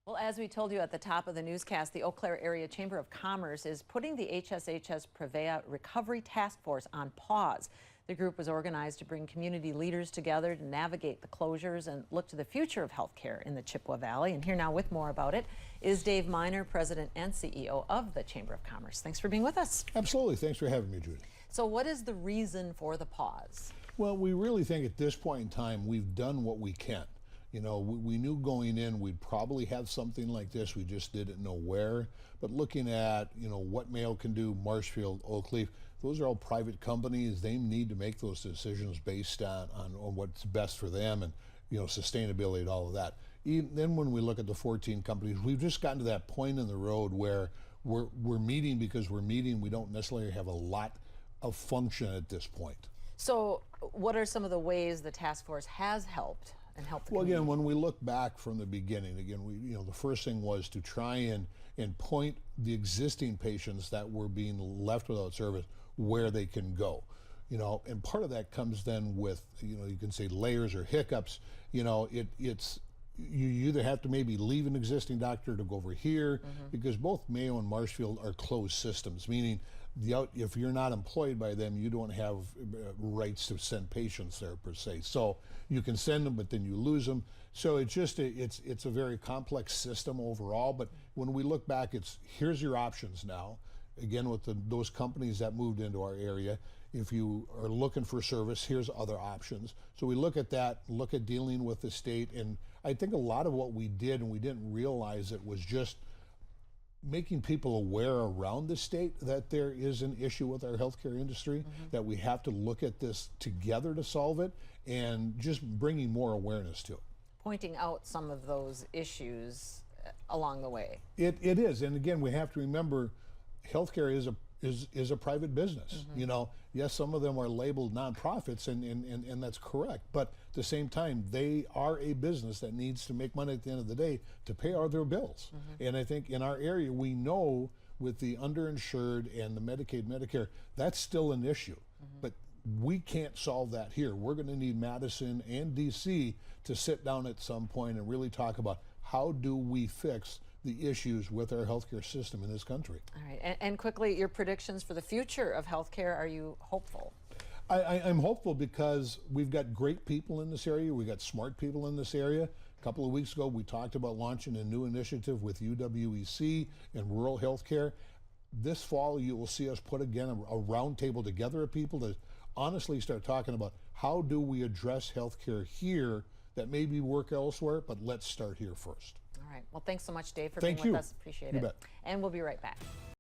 Well, as we told you at the top of the newscast, the Eau Claire Area Chamber of Commerce is putting the HSHS Prevea Recovery Task Force on pause. The group was organized to bring community leaders together to navigate the closures and look to the future of healthcare in the Chippewa Valley. And here now with more about it is Dave Miner, President and CEO of the Chamber of Commerce. Thanks for being with us. Absolutely. Thanks for having me, Judy. So what is the reason for the pause? Well, we really think at this point in time we've done what we can. You know, we knew going in we'd probably have something like this. We just didn't know where. But looking at, you know, what Mayo can do, Marshfield, Oakleaf, those are all private companies. They need to make those decisions based on what's best for them and, you know, sustainability and all of that. Then when we look at the 14 companies, we've just gotten to that point in the road where we're meeting because we're meeting. We don't necessarily have a lot of function at this point. So what are some of the ways the task force has helped? Well, again, when we look back from the beginning, again, the first thing was to try and point the existing patients that were being left without service where they can go. You know, and part of that comes then with, you can say layers or hiccups. You know, you either have to maybe leave an existing doctor to go over here, because both Mayo and Marshfield are closed systems, meaning if you're not employed by them, you don't have rights to send patients there per se. So you can send them, but then you lose them. So it's just it's a very complex system overall. But when we look back, here's your options now. Again, with those companies that moved into our area, if you are looking for service, here's other options. So we look at that, look at dealing with the state, and I think a lot of what we did, and we didn't realize it, was just making people aware around the state that there is an issue with our healthcare industry, that we have to look at this together to solve it, and just bringing more awareness to it. Pointing out some of those issues along the way. It is, and again, we have to remember, healthcare is a private business. You know, yes, some of them are labeled nonprofits, and that's correct. But at the same time, they are a business that needs to make money at the end of the day to pay all their bills. And I think in our area, we know with the underinsured and the Medicaid, Medicare, that's still an issue. But we can't solve that here. We're going to need Madison and DC to sit down at some point and really talk about how do we fix the issues with our healthcare system in this country. All right, and quickly, your predictions for the future of healthcare, are you hopeful? I'm hopeful because we've got great people in this area. We've got smart people in this area. A couple of weeks ago, we talked about launching a new initiative with UWEC and rural healthcare. This fall, you will see us put again a round table together of people to honestly start talking about how do we address healthcare here that maybe work elsewhere, but let's start here first. All right. Well, thanks so much, Dave, for Thank being you. with us. Appreciate You it. bet. And we'll be right back.